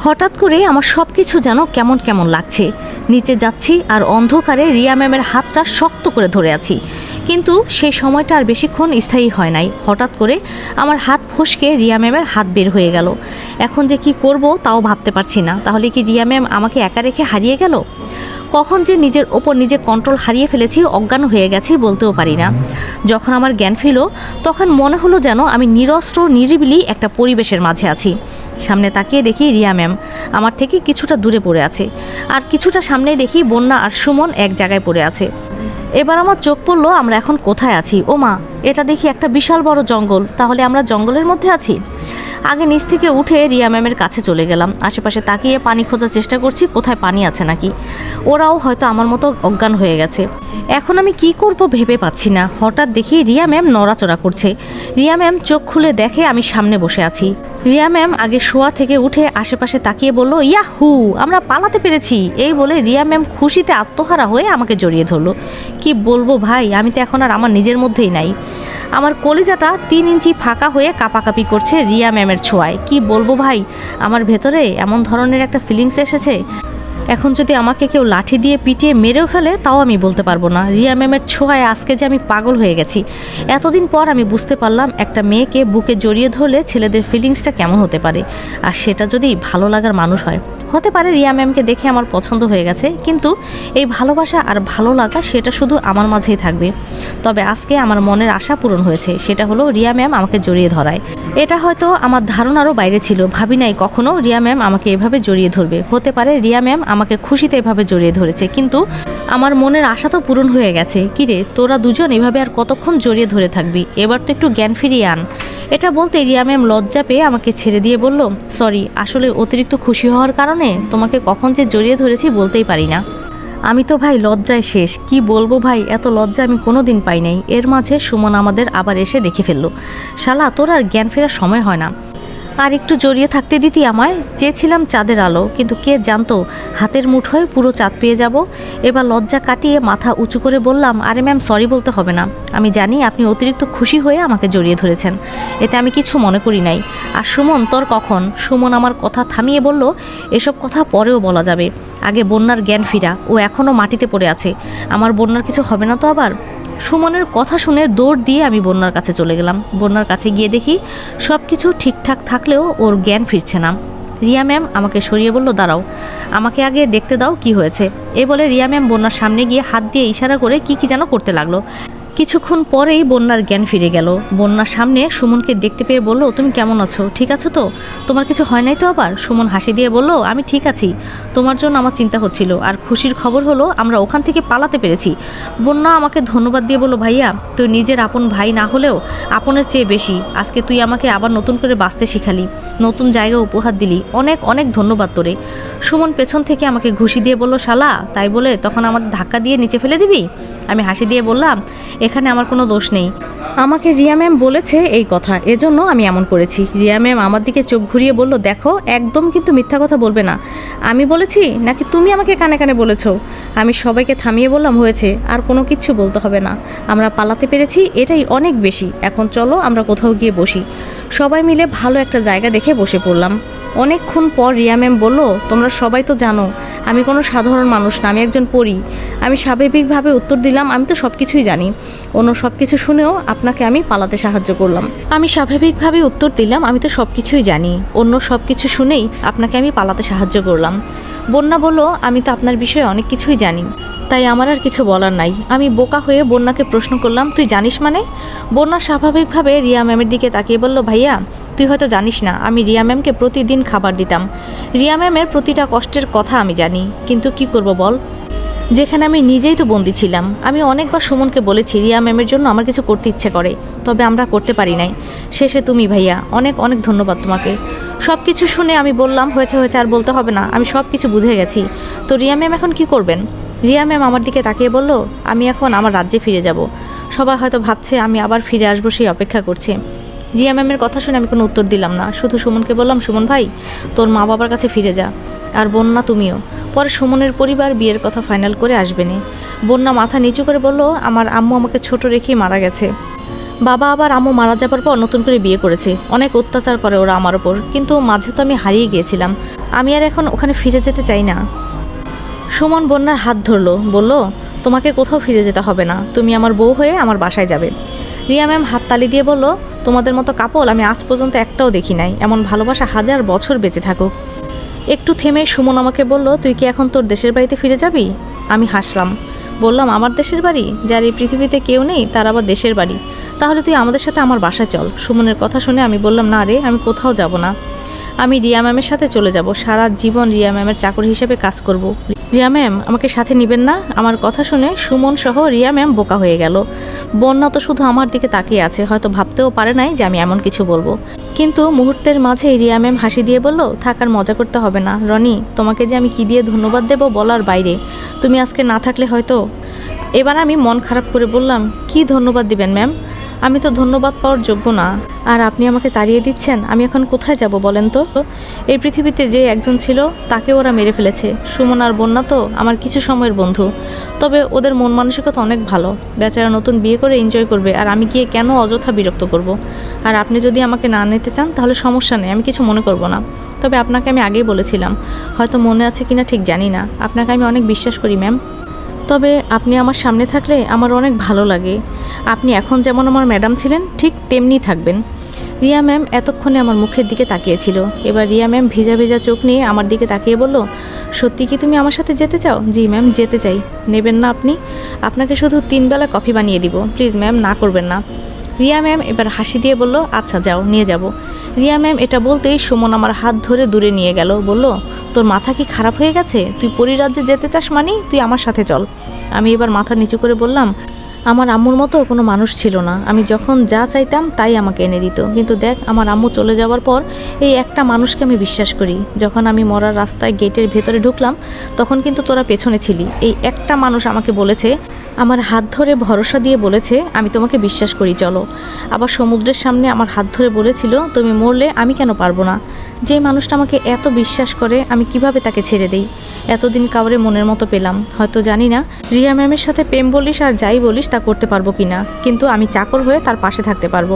হঠাৎ করে আমার সব কিছু যেন কেমন কেমন লাগছে। নিচে যাচ্ছি আর অন্ধকারে রিয়া ম্যামের হাতটা শক্ত করে ধরে আছি, কিন্তু সেই সময়টা আর বেশিক্ষণ স্থায়ী হয় নাই। হঠাৎ করে আমার হাত ফসকে রিয়া ম্যামের হাত বের হয়ে গেল। এখন যে কি করব তাও ভাবতে পারছি না। তাহলে কি রিয়া ম্যাম আমাকে একা রেখে হারিয়ে গেল? কখন যে নিজের ওপর নিজে কন্ট্রোল হারিয়ে ফেলেছি, অজ্ঞান হয়ে গেছি বলতেও পারি না। যখন আমার জ্ঞান ফিরল তখন মনে হলো যেন আমি নিরস্ত্র নিরিবিলি একটা পরিবেশের মাঝে আছি। সামনে তাকিয়ে দেখি রিয়া ম্যাম আমার থেকে কিছুটা দূরে পড়ে আছে, আর কিছুটা সামনে দেখি বন্যা আর সুমন এক জায়গায় পড়ে আছে। এবার আমার চোখ পড়লো আমরা এখন কোথায় আছি। ও মা, এটা দেখি একটা বিশাল বড় জঙ্গল। তাহলে আমরা জঙ্গলের মধ্যে আছি। আগে নিচ থেকে উঠে রিয়া ম্যামের কাছে চলে গেলাম। আশেপাশে তাকিয়ে পানি খোঁজার চেষ্টা করছি, কোথায় পানি আছে নাকি। ওরাও হয়তো আমার মতো অজ্ঞান হয়ে গেছে। এখন আমি কি করব ভেবে পাচ্ছি না। হঠাৎ দেখি রিয়া ম্যাম নড়াচড়া করছে। রিয়া ম্যাম চোখ খুলে দেখে আমি সামনে বসে আছি। রিয়া ম্যাম আগে শোয়া থেকে উঠে আশেপাশে তাকিয়ে বলল, ইয়াহু, আমরা পালাতে পেরেছি। এই বলে রিয়া ম্যাম খুশিতে আত্মহারা হয়ে আমাকে জড়িয়ে ধরলো। কি বলবো ভাই, আমি তো এখন আর আমার নিজের মধ্যেই নাই। আমার কলিজাটা 3 ইঞ্চি ফাঁকা হয়ে কাঁপাকাঁপি করছে রিয়া ম্যামের ছোঁয়ায়। কি বলবো ভাই, আমার ভেতরে এমন ধরনের একটা ফিলিংস এসেছে, এখন যদি আমাকে কেউ লাঠি দিয়ে পিটিয়ে মেরেও ফেলে তাও আমি বলতে পারবো না। রিয়া ম্যামের ছোঁয়ায় আজকে যে আমি পাগল হয়ে গেছি। এতদিন পর আমি বুঝতে পারলাম একটা মেয়েকে বুকে জড়িয়ে ধরলে ছেলেদের ফিলিংসটা কেমন হতে পারে, আর সেটা যদি ভালো লাগার মানুষ হয়। হতে পারে রিয়া ম্যামকে দেখে আমার পছন্দ হয়ে গেছে, কিন্তু এই ভালোবাসা আর ভালো লাগা সেটা শুধু আমার মাঝেই থাকবে। তবে আজকে আমার মনের আশা পূরণ হয়েছে, সেটা হলো রিয়া ম্যাম আমাকে জড়িয়ে ধরায়। এটা হয়তো আমার ধারণারও বাইরে ছিল। ভাবি নাই কখনো রিয়া ম্যাম আমাকে এভাবে জড়িয়ে ধরবে। হতে পারে রিয়া ম্যাম আমাকে খুশিতে এভাবে জড়িয়ে ধরেছে, কিন্তু আমার মনের আশা তো পূরণ হয়ে গেছে। কিরে, তোরা দুজন এভাবে আর কতক্ষণ জড়িয়ে ধরে থাকবি? এবার তো একটু জ্ঞান ফিরিয়ে আন। এটা বলতে রিয়া ম্যাম লজ্জা পেয়ে আমাকে ছেড়ে দিয়ে বলল, সরি, আসলে অতিরিক্ত খুশি হওয়ার কারণে তোমাকে কখন যে জড়িয়ে ধরেছি বলতেই পারি না। আমি তো ভাই লজ্জায় শেষ। কি বলবো ভাই, এত লজ্জা আমি কোনো দিন পাই নাই। এর মাঝে সুমন আমাদের আবার এসে দেখে ফেললো। শালা, তোর আর জ্ঞান ফেরার সময় হয় না। আর একটু জড়িয়ে থাকতে দিতি আমায়। চেয়েছিলাম চাঁদের আলো, কিন্তু কে জানতো হাতের মুঠোয় পুরো চাঁদ পেয়ে যাব। এবার লজ্জা কাটিয়ে মাথা উঁচু করে বললাম, আরে ম্যাম, সরি বলতে হবে না। আমি জানি আপনি অতিরিক্ত খুশি হয়ে আমাকে জড়িয়ে ধরেছেন, এতে আমি কিছু মনে করি নাই। আর সুমন, তোর কখন? সুমন আমার কথা থামিয়ে বলল, এসব কথা পরেও বলা যাবে, আগে বন্যার জ্ঞান ফিরা। ও এখনও মাটিতে পড়ে আছে। আমার বন্যার কিছু হবে না তো আবার? সুমনের কথা শুনে দৌড় দিয়ে আমি বন্যার কাছে চলে গেলাম। বন্যার কাছে গিয়ে দেখি সব কিছু ঠিকঠাক থাকলেও ওর জ্ঞান ফিরছে না। রিয়া ম্যাম আমাকে সরিয়ে বলল, দাঁড়াও, আমাকে আগে দেখতে দাও কি হয়েছে। এ বলে রিয়া ম্যাম বন্যার সামনে গিয়ে হাত দিয়ে ইশারা করে কি যেন করতে লাগলো। কিছুক্ষণ পরেই বন্যার জ্ঞান ফিরে গেল। বন্যার সামনে সুমনকে দেখতে পেয়ে বলল, তুমি কেমন আছো? ঠিক আছো তো? তোমার কিছু হয় নাই তো আবার? সুমন হাসি দিয়ে বলল, আমি ঠিক আছি। তোমার জন্য আমার চিন্তা হচ্ছিল, আর খুশির খবর হলো আমরা ওখান থেকে পালাতে পেরেছি। বন্যা আমাকে ধন্যবাদ দিয়ে বলল, ভাইয়া, তুই নিজের আপন ভাই না হলেও আপনের চেয়ে বেশি। আজকে তুই আমাকে আবার নতুন করে বাঁচতে শিখালি, নতুন জায়গা উপহার দিলি। অনেক অনেক ধন্যবাদ তোরে। সুমন পেছন থেকে আমাকে ঘুষি দিয়ে বলল, শালা, তাই বলে তখন আমাদের ধাক্কা দিয়ে নিচে ফেলে দিবি? আমি হাসি দিয়ে বললাম, এখানে আমার কোনো দোষ নেই। আমাকে রিয়া ম্যাম বলেছে এই কথা, এজন্য আমি এমন করেছি। রিয়া ম্যাম আমার দিকে চোখ ঘুরিয়ে বলল, দেখো, একদম কিন্তু মিথ্যা কথা বলবে না। আমি বলেছি নাকি তুমি আমাকে কানে কানে বলেছো? আমি সবাইকে থামিয়ে বললাম, হয়েছে, আর কোনো কিচ্ছু বলতে হবে না। আমরা পালাতে পেরেছি, এটাই অনেক বেশি। এখন চলো আমরা কোথাও গিয়ে বসি। সবাই মিলে ভালো একটা জায়গা দেখে বসে পড়লাম। অনেকক্ষণ পর রিয়া ম্যাম বলল, তোমরা সবাই তো জানো আমি কোনো সাধারণ মানুষ না, আমি একজন পরী। আমি স্বাভাবিকভাবে উত্তর দিলাম, আমি তো সব কিছুই জানি। অন্য সব কিছু শুনেও আপনাকে আমি পালাতে সাহায্য করলাম। আমি স্বাভাবিকভাবে উত্তর দিলাম, আমি তো সব কিছুই জানি। অন্য সব কিছু শুনেই আপনাকে আমি পালাতে সাহায্য করলাম। বন্যা বলল, আমি তো আপনার বিষয়ে অনেক কিছুই জানি, তাই আমার আর কিছু বলার নাই। আমি বোকা হয়ে বন্যাকে প্রশ্ন করলাম, তুই জানিস মানে? বন্যা স্বাভাবিকভাবে রিয়া ম্যামের দিকে তাকিয়ে বলল, ভাইয়া, তুই হয়তো জানিস না, আমি রিয়া ম্যামকে প্রতিদিন খাবার দিতাম। রিয়া ম্যামের প্রতিটা কষ্টের কথা আমি জানি, কিন্তু কি করব বল, যেখানে আমি নিজেই তো বন্দি ছিলাম। আমি অনেকবার সুমনকে বলেছি রিয়া ম্যামের জন্য আমার কিছু করতে ইচ্ছে করে, তবে আমরা করতে পারি নাই। শেষে তুমি ভাইয়া, অনেক অনেক ধন্যবাদ তোমাকে। সব কিছু শুনে আমি বললাম, হয়েছে হয়েছে, আর বলতে হবে না, আমি সব কিছু বুঝে গেছি। তো রিয়া ম্যাম এখন কি করবেন? রিয়া ম্যাম আমার দিকে তাকিয়ে বলল, আমি এখন আমার রাজ্যে ফিরে যাব। সবাই হয়তো ভাবছে আমি আবার ফিরে আসবো, সেই অপেক্ষা করছে। রিয়া ম্যামের কথা শুনে আমি কোনো উত্তর দিলাম না, শুধু সুমনকে বললাম, সুমন ভাই, তোর মা বাবার কাছে ফিরে যা, আর বন্যা তুমিও। পরে সুমনের পরিবার বিয়ের কথা ফাইনাল করে আসবে না। বন্যা মাথা নিচু করে বলল, আমার আম্মু আমাকে ছোট রেখেই মারা গেছে। বাবা আবার আম্মু মারা যাবার পর নতুন করে বিয়ে করেছে, অনেক অত্যাচার করে ওরা আমার ওপর, কিন্তু মাঝে তো আমি হারিয়ে গিয়েছিলাম, আমি আর এখন ওখানে ফিরে যেতে চাই না। সুমন বন্যার হাত ধরলো, বলল, তোমাকে কোথাও ফিরে যেতে হবে না, তুমি আমার বউ হয়ে আমার বাসায় যাবে। রিয়া ম্যাম হাততালি দিয়ে বলল, তোমাদের মতো কাপল আমি আজ পর্যন্ত একটাও দেখি নাই, এমন ভালোবাসা 1000 বছর বেঁচে থাকুক। একটু থেমে সুমন আমাকে বলল, তুই কি এখন তোর দেশের বাড়িতে ফিরে যাবি? আমি হাসলাম, বললাম, আমার দেশের বাড়ি? যার এই পৃথিবীতে কেউ নেই তার আবার দেশের বাড়ি? তাহলে তুই আমাদের সাথে আমার বাসায় চল। সুমনের কথা শুনে আমি বললাম, না রে, আমি কোথাও যাব না, আমি রিয়া ম্যামের সাথে চলে যাব, সারা জীবন রিয়া ম্যামের চাকর হিসেবে কাজ করব। রিয়া ম্যাম আমাকে সাথে নেবেন না? আমার কথা শুনে সুমন সহ রিয়া ম্যাম বোকা হয়ে গেল। বন্যা তো শুধু আমার দিকে তাকিয়ে আছে, হয়তো ভাবতেও পারে নাই যে আমি এমন কিছু বলবো। কিন্তু মুহূর্তের মাঝেই রিয়া ম্যাম হাসি দিয়ে বলল, থাকার মজা করতে হবে না রনি, তোমাকে যে আমি কি দিয়ে ধন্যবাদ দেব বলার বাইরে, তুমি আজকে না থাকলে হয়তো। এবার আমি মন খারাপ করে বললাম, কি ধন্যবাদ দিবেন ম্যাম? আমি তো ধন্যবাদ পাওয়ার যোগ্য না, আর আপনি আমাকে তাড়িয়ে দিচ্ছেন, আমি এখন কোথায় যাব বলেন তো? এই পৃথিবীতে যে একজন ছিল তাকে ওরা মেরে ফেলেছে। সুমন আর বন্যা তো আমার কিছু সময়ের বন্ধু, তবে ওদের মন মানসিকতা অনেক ভালো, বেচারা নতুন বিয়ে করে এনজয় করবে, আর আমি গিয়ে কেন অযথা বিরক্ত করব? আর আপনি যদি আমাকে না নিতে চান তাহলে সমস্যা নেই, আমি কিছু মনে করব না। তবে আপনাকে আমি আগেই বলেছিলাম, হয়তো মনে আছে কিনা ঠিক জানি না, আপনাকে আমি অনেক বিশ্বাস করি ম্যাম, তবে আপনি আমার সামনে থাকলে আমার অনেক ভালো লাগে। আপনি এখন যেমন আমার ম্যাডাম ছিলেন ঠিক তেমনি থাকবেন। রিয়া ম্যাম এতক্ষণে আমার মুখের দিকে তাকিয়েছিল, এবার রিয়া ম্যাম ভিজা ভিজা চোখ নিয়ে আমার দিকে তাকিয়ে বলল, সত্যি কি তুমি আমার সাথে যেতে চাও? জি ম্যাম, যেতে চাই। নেবেন না আপনি? আপনাকে শুধু 3 বেলা কফি বানিয়ে দিব, প্লিজ ম্যাম, না করবেন না। রিয়া ম্যাম এবার হাসি দিয়ে বলল, আচ্ছা যাও, নিয়ে যাব। রিয়া ম্যাম এটা বলতেই সুমন আমার হাত ধরে দূরে নিয়ে গেল, বলল, তোর মাথা কি খারাপ হয়ে গেছে? তুই পরিরাজ্যে যেতে চাস মানে তুই আমার সাথে চল। আমি এবার মাথা নিচু করে বললাম, আমার আম্মুর মতো কোনো মানুষ ছিল না, আমি যখন যা চাইতাম তাই আমাকে এনে দিত, কিন্তু দেখ আমার আম্মু চলে যাওয়ার পর এই একটা মানুষকে আমি বিশ্বাস করি। যখন আমি মরার রাস্তায় গেটের ভেতরে ঢুকলাম তখন কিন্তু তোরা পেছনে ছিলি, এই একটা মানুষ আমাকে বলেছে, আমার হাত ধরে ভরসা দিয়ে বলেছে, আমি তোমাকে বিশ্বাস করি, চলো। আবার সমুদ্রের সামনে আমার হাত ধরে বলেছিল, তুমি মরলে আমি কেন পারবো না? যে মানুষটা আমাকে এত বিশ্বাস করে আমি কিভাবে তাকে ছেড়ে দেই? এতদিন কাউরে মনের মতো পেলাম, হয়তো জানি না রিয়া ম্যামের সাথে প্রেম বলিস আর যাই বলিস তা করতে পারবো কিনা, কিন্তু আমি চাকর হয়ে তার পাশে থাকতে পারবো।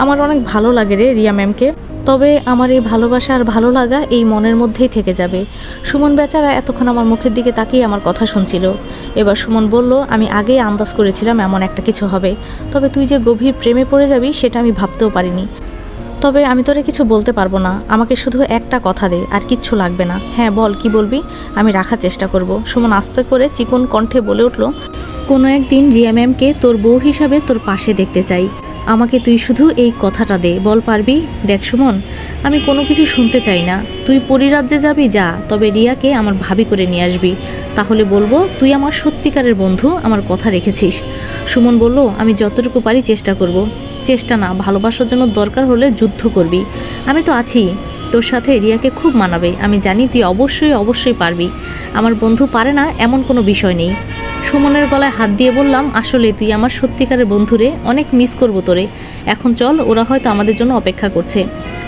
আমার অনেক ভালো লাগে রে রিয়া ম্যামকে, তবে আমার এই ভালোবাসা আর ভালো লাগা এই মনের মধ্যেই থেকে যাবে। সুমন বেচারা এতক্ষণ আমার মুখের দিকে তাকিয়ে আমার কথা শুনছিল। এবার সুমন বলল, আমি আগেই আন্দাজ করেছিলাম এমন একটা কিছু হবে, তবে তুই যে গভীর প্রেমে পড়ে যাবি সেটা আমি ভাবতেও পারিনি। তবে আমি তোরে কিছু বলতে পারবো না, আমাকে শুধু একটা কথা দে, আর কিচ্ছু লাগবে না। হ্যাঁ বল, কি বলবি? আমি রাখার চেষ্টা করব। সুমন আস্তে করে চিকন কণ্ঠে বলে উঠল, কোনো একদিন রিয়া ম্যামকে তোর বউ হিসাবে তোর পাশে দেখতে চাই, আমাকে তুই শুধু এই কথাটা দে, বল পারবি? দেখ সুমন, আমি কোনো কিছু শুনতে চাই না, তুই পরিরাজ্যে যাবি যা, তবে রিয়াকে আমার ভাবি করে নিয়ে আসবি, তাহলে বলবো তুই আমার সত্যিকারের বন্ধু, আমার কথা রেখেছিস। সুমন বলল, আমি যতটুকু পারি চেষ্টা করব। চেষ্টা না, ভালোবাসার জন্য দরকার হলে যুদ্ধ করবি, আমি তো আছি, তোর সাথে রিয়াকে খুব মানাবে, আমি জানি তুই অবশ্যই অবশ্যই পারবি, আমার বন্ধু পারে না এমন কোনো বিষয় নেই। সুমনের গলায় হাত দিয়ে বললাম, আসলে তুই আমার সত্যিকারের বন্ধুরে, অনেক মিস করবো তোরে। এখন চল, ওরা হয়তো আমাদের জন্য অপেক্ষা করছে।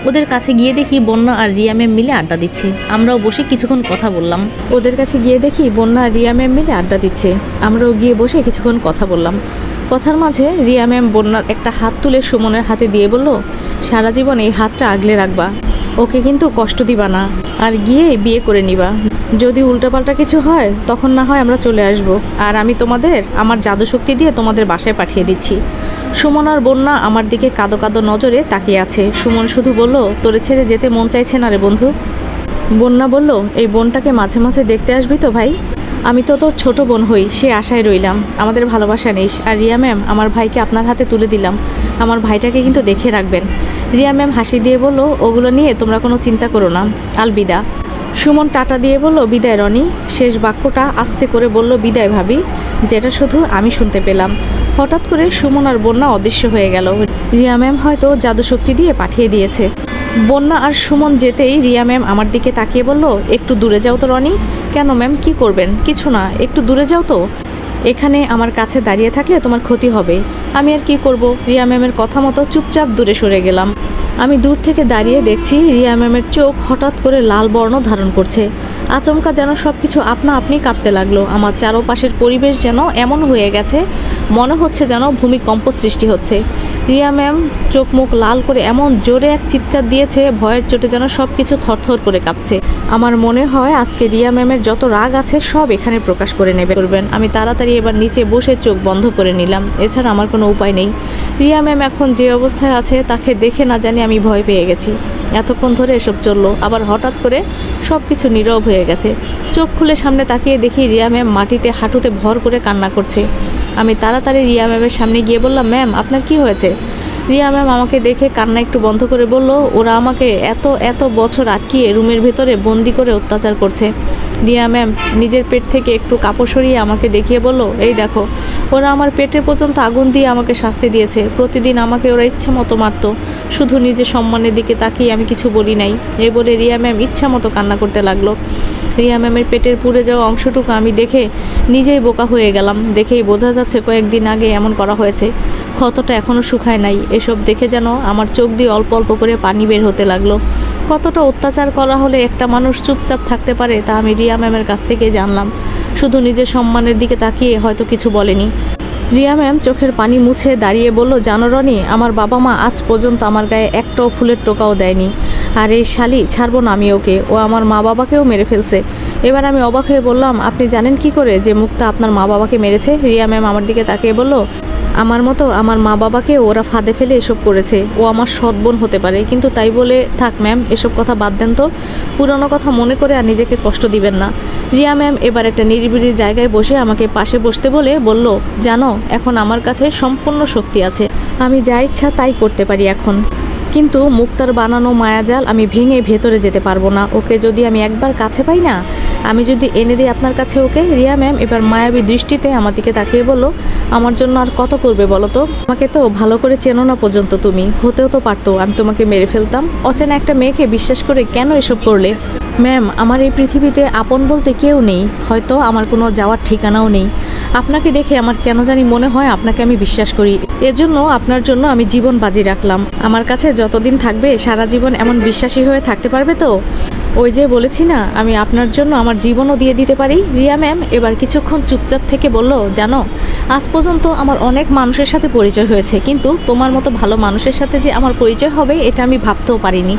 ওদের কাছে গিয়ে দেখি বন্যা আর রিয়া ম্যাম মিলে আড্ডা দিচ্ছে, আমরাও বসে কিছুক্ষণ কথা বললাম। ওদের কাছে গিয়ে দেখি বন্যা আর রিয়া ম্যাম মিলে আড্ডা দিচ্ছে, আমরাও গিয়ে বসে কিছুক্ষণ কথা বললাম। কথার মাঝে রিয়া ম্যাম বন্যার একটা হাত তুলে সুমনের হাতে দিয়ে বলল, সারা জীবন এই হাতটা আগলে রাখবা, ওকে কিন্তু কষ্ট দিবা না, আর গিয়ে বিয়ে করে নিবা, যদি উল্টাপাল্টা কিছু হয় তখন না হয় আমরা চলে আসব, আর আমি তোমাদের আমার জাদু শক্তি দিয়ে তোমাদের বাসায় পাঠিয়ে দিচ্ছি। সুমন আর বন্যা আমার দিকে কাঁদো কাঁদো নজরে তাকিয়ে আছে। সুমন শুধু বলল, তোরে ছেড়ে যেতে মন চাইছে না রে বন্ধু। বন্যা বলল, এই বোনটাকে মাঝে মাঝে দেখতে আসবি তো ভাই? আমি তো তোর ছোট বোন হই, সে আশায় রইলাম, আমাদের ভালোবাসা নিস। আর রিয়া ম্যাম, আমার ভাইকে আপনার হাতে তুলে দিলাম, আমার ভাইটাকে কিন্তু দেখে রাখবেন। রিয়া ম্যাম হাসি দিয়ে বলল, ওগুলো নিয়ে তোমরা কোনো চিন্তা করো না, আলবিদা। সুমন টাটা দিয়ে বলল, বিদায় রনি। শেষ বাক্যটা আস্তে করে বলল, বিদায় ভাবি, যেটা শুধু আমি শুনতে পেলাম। হঠাৎ করে সুমন আর বন্যা অদৃশ্য হয়ে গেল। রিয়া ম্যাম হয়তো জাদু শক্তি দিয়ে পাঠিয়ে দিয়েছে। বন্যা আর সুমন যেতেই রিয়া ম্যাম আমার দিকে তাকিয়ে বলল, একটু দূরে যাও তো রনি। কেন ম্যাম, কি করবেন? কিছু না, একটু দূরে যাও তো। এখানে আমার কাছে দাঁড়িয়ে থাকলে তোমার ক্ষতি হবে। আমি আর কি করব? রিয়া ম্যামের কথা মতো চুপচাপ দূরে সরে গেলাম। আমি দূর থেকে দাঁড়িয়ে দেখছি রিয়া ম্যামের চোখ হঠাৎ করে লাল বর্ণ ধারণ করছে। আচমকা যেন সব কিছু আপনা আপনি কাঁপতে লাগলো। আমার চারপাশের পরিবেশ যেন এমন হয়ে গেছে, মনে হচ্ছে যেন ভূমিকম্প সৃষ্টি হচ্ছে। রিয়া ম্যাম চোখ মুখ লাল করে এমন জোরে এক চিৎকার দিয়েছে, ভয়ের চোটে যেন সব কিছু থরথর করে কাঁপছে। আমার মনে হয় আজকে রিয়া ম্যামের যত রাগ আছে সব এখানে প্রকাশ করে করবেন। আমি তাড়াতাড়ি এবার নিচে বসে চোখ বন্ধ করে নিলাম, এছাড়া আমার কোনো উপায় নেই। রিয়া ম্যাম এখন যে অবস্থায় আছে তাকে দেখে না জানি আমি ভয় পেয়ে গেছি। এতক্ষণ ধরে এসব চললো, আবার হঠাৎ করে সব কিছু নীরব হয়ে গেছে। চোখ খুলে সামনে তাকিয়ে দেখি রিয়া ম্যাম মাটিতে হাঁটুতে ভর করে কান্না করছে। আমি তাড়াতাড়ি রিয়া ম্যামের সামনে গিয়ে বললাম, ম্যাম আপনার কি হয়েছে? রিয়া ম্যাম আমাকে দেখে কান্না একটু বন্ধ করে বলল, ওরা আমাকে এত বছর আটকিয়ে রুমের ভেতরে বন্দি করে অত্যাচার করছে। রিয়া ম্যাম নিজের পেট থেকে একটু কাপড় সরিয়ে আমাকে দেখিয়ে বলল, এই দেখো, ওরা আমার পেটে পর্যন্ত আগুন দিয়ে আমাকে শাস্তি দিয়েছে। প্রতিদিন আমাকে ওরা ইচ্ছা মতো মারত, শুধু নিজের সম্মানের দিকে তাকিয়ে আমি কিছু বলি নাই। এই বলে রিয়া ম্যাম ইচ্ছা মতো কান্না করতে লাগলো। রিয়া ম্যামের পেটের পুড়ে যাওয়া অংশটুকু আমি দেখে নিজেই বোকা হয়ে গেলাম। দেখেই বোঝা যাচ্ছে কয়েকদিন আগে এমন করা হয়েছে, ক্ষতটা এখনও শুকায় নাই। এসব দেখে যেন আমার চোখ দিয়ে অল্প অল্প করে পানি বের হতে লাগলো। কতটা অত্যাচার করা হলে একটা মানুষ চুপচাপ থাকতে পারে তা আমি রিয়া ম্যামের কাছ থেকে জানলাম। শুধু নিজের সম্মানের দিকে তাকিয়ে হয়তো কিছু বলেনি। রিয়া ম্যাম চোখের পানি মুছে দাঁড়িয়ে বলল, জানো রনি, আমার বাবা মা আজ পর্যন্ত আমার গায়ে একটাও ফুলের টোকাও দেয়নি। আর এই শালি ছাড়বো না আমি ওকে, ও আমার মা বাবাকেও মেরে ফেলছে। এবার আমি অবাক হয়ে বললাম, আপনি জানেন কি করে যে মুক্তা আপনার মা বাবাকে মেরেছে? রিয়া ম্যাম আমার দিকে তাকিয়ে বলল, আমার মতো আমার মা বাবাকে ওরা ফাঁদে ফেলে এসব করেছে। ও আমার সৎ বোন হতে পারে, কিন্তু তাই বলে থাক ম্যাম, এসব কথা বাদ দেন তো। পুরনো কথা মনে করে আর নিজেকে কষ্ট দিবেন না। রিয়া ম্যাম এবার একটা নিরিবিলি জায়গায় বসে আমাকে পাশে বসতে বলল, জানো, এখন আমার কাছে সম্পূর্ণ শক্তি আছে, আমি যা ইচ্ছা তাই করতে পারি এখন। কিন্তু মুক্তার বানানো মায়াজাল আমি ভেঙে ভেতরে যেতে পারবো না। ওকে যদি আমি একবার কাছে পাই না, আমি যদি এনে দিই আপনার কাছে ওকে। রিয়া ম্যাম এবার মায়াবী দৃষ্টিতে আমার দিকে তাকিয়ে বলল, আমার জন্য আর কত করবে বলো তো? আমাকে তো ভালো করে চেনো না পর্যন্ত তুমি, হতেও তো পারতো আমি তোমাকে মেরে ফেলতাম। অচেনা একটা মেয়েকে বিশ্বাস করে কেন এসব করলে? ম্যাম আমার এই পৃথিবীতে আপন বলতে কেউ নেই, হয়তো আমার কোনো যাওয়ার ঠিকানাও নেই। আপনাকে দেখে আমার কেন জানি মনে হয় আপনাকে আমি বিশ্বাস করি, এজন্য আপনার জন্য আমি জীবন বাজি রাখলাম। আমার কাছে যতদিন থাকবে সারা জীবন এমন বিশ্বাসী হয়ে থাকতে পারবে তো? ওই যে বলেছি না, আমি আপনার জন্য আমার জীবনও দিয়ে দিতে পারি। রিয়া ম্যাম এবার কিছুক্ষণ চুপচাপ থেকে বলল, জানো, আজ পর্যন্ত আমার অনেক মানুষের সাথে পরিচয় হয়েছে, কিন্তু তোমার মতো ভালো মানুষের সাথে যে আমার পরিচয় হবে এটা আমি ভাবতেও পারিনি।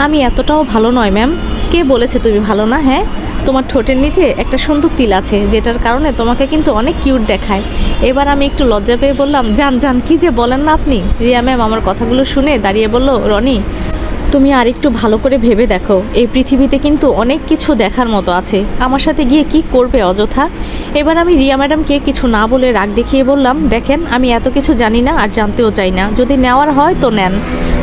আমি এতটাও ভালো নয় ম্যাম। কে বলেছে তুমি ভালো না? হ্যাঁ, তোমার ঠোঁটের নিচে একটা সুন্দর তিল আছে, যেটার কারণে তোমাকে কিন্তু অনেক কিউট দেখায়। এবার আমি একটু লজ্জা পেয়ে বললাম, জান কি যে বলেন না আপনি। রিয়া ম্যাম আমার কথাগুলো শুনে দাঁড়িয়ে বলল, রনি, তুমি আর একটু ভালো করে ভেবে দেখো, এই পৃথিবীতে কিন্তু অনেক কিছু দেখার মতো আছে। আমার সাথে গিয়ে কি করবে অযথা? এবার আমি রিয়া ম্যাডামকে কিছু না বলে রাগ দেখিয়ে বললাম, দেখেন, আমি এত কিছু জানি না আর জানতেও চাই না। যদি নেওয়ার হয় তো নেন,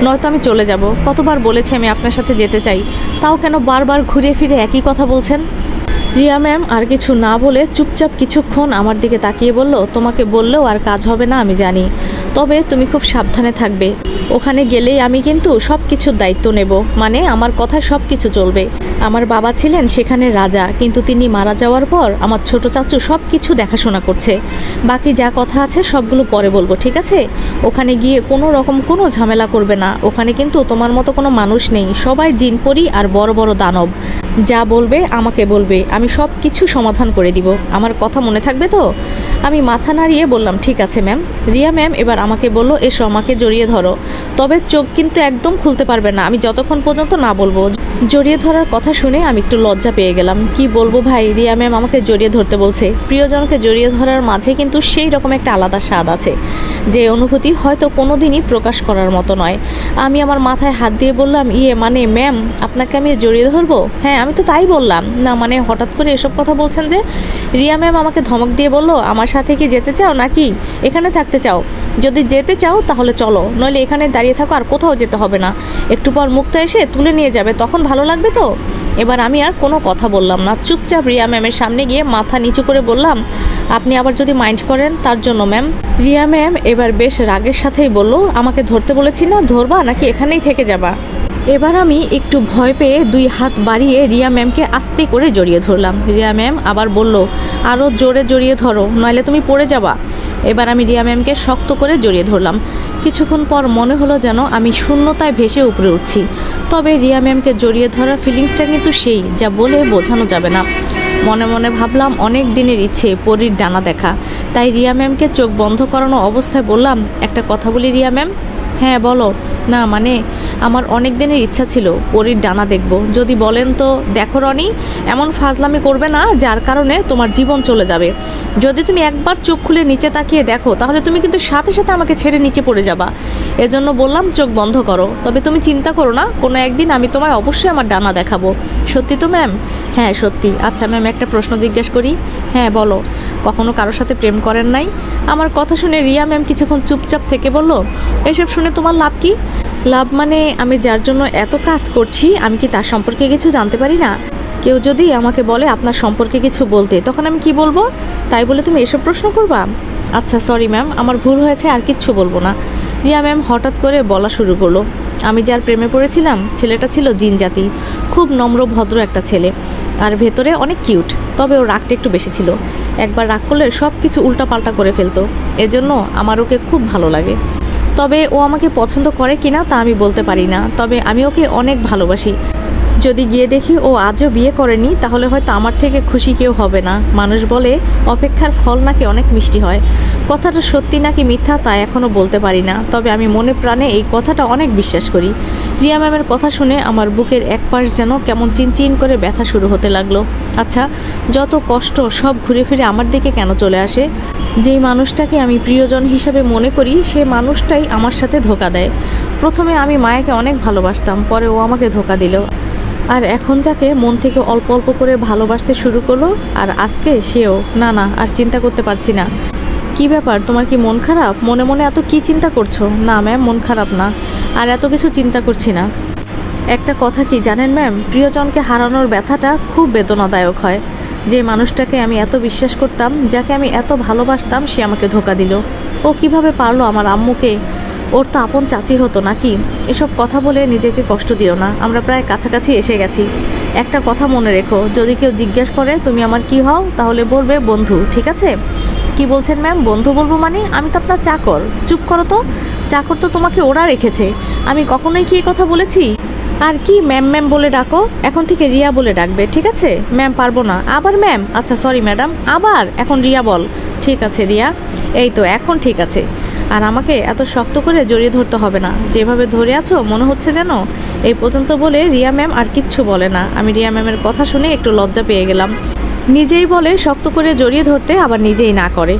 নয়তো আমি চলে যাব। কতবার বলেছি আমি আপনার সাথে যেতে চাই, তাও কেন বারবার ঘুরে ফিরে একই কথা বলছেন? রিয়া ম্যাম আর কিছু না বলে চুপচাপ কিছুক্ষণ আমার দিকে তাকিয়ে বলল, তোমাকে বললেও আর কাজ হবে না আমি জানি, তবে তুমি খুব সাবধানে থাকবে। ওখানে গেলেই আমি কিন্তু সব কিছুর দায়িত্ব নেব, মানে আমার কথায় সব কিছু চলবে। আমার বাবা ছিলেন সেখানে রাজা, কিন্তু তিনি মারা যাওয়ার পর আমার ছোট চাচু সব কিছু দেখাশোনা করছে। বাকি যা কথা আছে সবগুলো পরে বলবো, ঠিক আছে? ওখানে গিয়ে কোনো রকম কোনো ঝামেলা করবে না। ওখানে কিন্তু তোমার মতো কোনো মানুষ নেই, সবাই জিনপরি আর বড় বড় দানব। যা বলবে আমাকে বলবে, আমি সব কিছু সমাধান করে দিব। আমার কথা মনে থাকবে তো? আমি মাথা নাড়িয়ে বললাম, ঠিক আছে ম্যাম। রিয়া ম্যাম এবার আমাকে বলল, এসো আমাকে জড়িয়ে ধরো, তবে চোখ কিন্তু একদম খুলতে পারবে না আমি যতক্ষণ পর্যন্ত না বলবো। জড়িয়ে ধরার কথা শুনে আমি একটু লজ্জা পেয়ে গেলাম। কি বলবো ভাই, রিয়া ম্যাম আমাকে জড়িয়ে ধরতে বলছে। প্রিয়জনকে জড়িয়ে ধরার মাঝে কিন্তু সেই রকম একটা আলাদা স্বাদ আছে, যে অনুভূতি হয়তো কোনোদিনই প্রকাশ করার মতো নয়। আমি আমার মাথায় হাত দিয়ে বললাম, মানে ম্যাম, আপনাকে আমি জড়িয়ে ধরবো? হ্যাঁ, আমি তো তাই বললাম না, মানে হঠাৎ করে এসব কথা বলছেন যে? রিয়া ম্যাম আমাকে ধমক দিয়ে বলল, আমার সাথে কি যেতে চাও নাকি এখানে থাকতে চাও? যদি যেতে চাও তাহলে চলো, নইলে এখানে দাঁড়িয়ে থাকো, আর কোথাও যেতে হবে না। একটু পর মুক্তা এসে তুলে নিয়ে যাবে, তখন ভালো লাগবে তো? এবার আমি আর কোনো কথা বললাম না, চুপচাপ রিয়া ম্যামের সামনে গিয়ে মাথা নিচু করে বললাম, আপনি আবার যদি মাইন্ড করেন তার জন্য ম্যাম। রিয়া ম্যাম এবার বেশ রাগের সাথেই বলল, আমাকে ধরতে বলেছি না, ধরবা নাকি এখানেই থেকে যাবা? এবার আমি একটু ভয় পেয়ে 2 হাত বাড়িয়ে রিয়া ম্যামকে আস্তে করে জড়িয়ে ধরলাম। রিয়া ম্যাম আবার বলল, আরও জোরে জড়িয়ে ধরো, নইলে তুমি পড়ে যাবা। এবার আমি রিয়া ম্যামকে শক্ত করে জড়িয়ে ধরলাম। কিছুক্ষণ পর মনে হলো যেন আমি শূন্যতায় ভেসে উপরে উঠছি। তবে রিয়া ম্যামকে জড়িয়ে ধরার ফিলিংসটা কিন্তু সেই যা বলে বোঝানো যাবে না। মনে মনে ভাবলাম অনেক দিনের ইচ্ছে পরীর ডানা দেখা। তাই রিয়া ম্যামকে চোখ বন্ধ করানো অবস্থায় বললাম, একটা কথা বলি রিয়া ম্যাম। হ্যাঁ বলো। না মানে আমার অনেক দিনের ইচ্ছা ছিল পরীর ডানা দেখব। যদি বলেন তো। দেখো রনি, এমন ফাজলামি করবে না যার কারণে তোমার জীবন চলে যাবে। যদি তুমি একবার চোখ খুলে নিচে তাকিয়ে দেখো তাহলে তুমি কিন্তু সাথে সাথে আমাকে ছেড়ে নিচে পড়ে যাবা। এজন্য বললাম চোখ বন্ধ করো। তবে তুমি চিন্তা করো না, কোনো একদিন আমি তোমায় অবশ্যই আমার ডানা দেখাবো। সত্যি তো ম্যাম? হ্যাঁ সত্যি। আচ্ছা ম্যাম, একটা প্রশ্ন জিজ্ঞেস করি? হ্যাঁ বলো। কখনো কারোর সাথে প্রেম করেন নাই? আমার কথা শুনে রিয়া ম্যাম কিছুক্ষণ চুপচাপ থেকে বলল, এসব শুনে তোমার লাভ কি? লাভ মানে আমি যার জন্য এত কাজ করছি আমি কি তার সম্পর্কে কিছু জানতে পারি না? কেউ যদি আমাকে বলে আপনার সম্পর্কে কিছু বলতে, তখন আমি কি বলবো? তাই বলে তুমি এসব প্রশ্ন করবা? আচ্ছা সরি ম্যাম, আমার ভুল হয়েছে, আর কিচ্ছু বলবো না। রিয়া ম্যাম হঠাৎ করে বলা শুরু করলো, আমি যার প্রেমে পড়েছিলাম ছেলেটা ছিল জিন জাতি, খুব নম্র ভদ্র একটা ছেলে, আর ভেতরে অনেক কিউট। তবে ওর রাগটা একটু বেশি ছিল। একবার রাগ করলে সব কিছু উল্টাপাল্টা করে ফেলতো। এজন্য আমার ওকে খুব ভালো লাগে। তবে ও আমাকে পছন্দ করে কিনা তা আমি বলতে পারি না। তবে আমি ওকে অনেক ভালোবাসি। যদি গিয়ে দেখি ও আজও বিয়ে করেনি তাহলে হয়তো আমার থেকে খুশি কেউ হবে না। মানুষ বলে অপেক্ষার ফল নাকি অনেক মিষ্টি হয়। কথাটা সত্যি নাকি মিথ্যা তা এখনও বলতে পারি না। তবে আমি মনে প্রাণে এই কথাটা অনেক বিশ্বাস করি। রিয়া ম্যামের কথা শুনে আমার বুকের এক পাশ যেন কেমন চিনচিন করে ব্যথা শুরু হতে লাগলো। আচ্ছা, যত কষ্ট সব ঘুরে ফিরে আমার দিকে কেন চলে আসে? যেই মানুষটাকে আমি প্রিয়জন হিসাবে মনে করি সে মানুষটাই আমার সাথে ধোঁকা দেয়। প্রথমে আমি মায়াকে অনেক ভালোবাসতাম, পরে ও আমাকে ধোঁকা দিল। আর এখন যাকে মন থেকে অল্প অল্প করে ভালোবাসতে শুরু করলো, আর আজকে সেও। না না, আর চিন্তা করতে পারছি না। কি ব্যাপার, তোমার কি মন খারাপ? মনে মনে এত কি চিন্তা করছো? না ম্যাম, মন খারাপ না, আর এত কিছু চিন্তা করছি না। একটা কথা কি জানেন ম্যাম, প্রিয়জনকে হারানোর ব্যথাটা খুব বেদনাদায়ক হয়। যে মানুষটাকে আমি এত বিশ্বাস করতাম, যাকে আমি এত ভালোবাসতাম, সে আমাকে ধোঁকা দিল। ও কিভাবে পারলো আমার আম্মুকে? ওর তো আপন চাচি হতো নাকি? এসব কথা বলে নিজেকে কষ্ট দিও না, আমরা প্রায় কাছাকাছি এসে গেছি। একটা কথা মনে রেখো, যদি কেউ জিজ্ঞেস করে তুমি আমার কি হও, তাহলে বলবে বন্ধু, ঠিক আছে? কি বলছেন ম্যাম? বন্ধু বলবো মানে? আমি তো আপনার চাকর। চুপ করো তো। চাকর তো তোমাকে ওরা রেখেছে। আমি কখনোই কি এই কথা বলেছি? আর কি ম্যাম ম্যাম বলে ডাকো? এখন থেকে রিয়া বলে ডাকবে, ঠিক আছে? ম্যাম পারবো না। আবার ম্যাম? আচ্ছা সরি ম্যাডাম। আবার? এখন রিয়া বল। ঠিক আছে রিয়া। এই তো এখন ঠিক আছে। আর আমাকে এত শক্ত করে জড়িয়ে ধরতে হবে না, যেভাবে ধরে আছো মনে হচ্ছে যেন। এই পর্যন্ত বলে রিয়া ম্যাম আর কিচ্ছু বলে না। আমি রিয়া ম্যামের কথা শুনে একটু লজ্জা পেয়ে গেলাম। নিজেই বলে শক্ত করে জড়িয়ে ধরতে, আবার নিজেই না করে।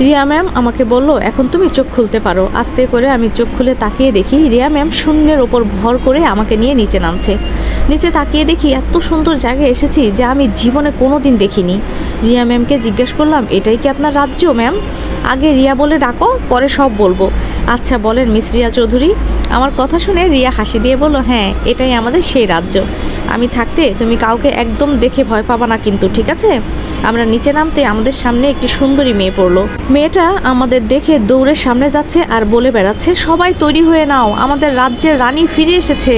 রিয়া ম্যাম আমাকে বলল, এখন তুমি চোখ খুলতে পারো। আস্তে করে আমি চোখ খুলে তাকিয়ে দেখি রিয়া ম্যাম শূন্যের ওপর ভর করে আমাকে নিয়ে নিচে নামছে। নিচে তাকিয়ে দেখি এত সুন্দর জায়গায় এসেছি যা আমি জীবনে কোনো দিন দেখিনি। রিয়া ম্যামকে জিজ্ঞেস করলাম, এটাই কি আপনার রাজ্য ম্যাম? আগে রিয়া বলে ডাকো, পরে সব বলবো। আচ্ছা বলেন মিস রিয়া চৌধুরী। আমার কথা শুনে রিয়া হাসি দিয়ে বলল, হ্যাঁ এটাই আমাদের সেই রাজ্য। আমি থাকতে তুমি কাউকে একদম দেখে ভয় পাবা না কিন্তু, ঠিক আছে? আমরা নিচে নামতে আমাদের সামনে একটি সুন্দরী মেয়ে পড়লো। মেয়েটা আমাদের দেখে দৌড়ে সামনে যাচ্ছে আর বলে বেড়াচ্ছে, সবাই তৈরি হয়ে নাও, আমাদের রাজ্যের রানী ফিরে এসেছে।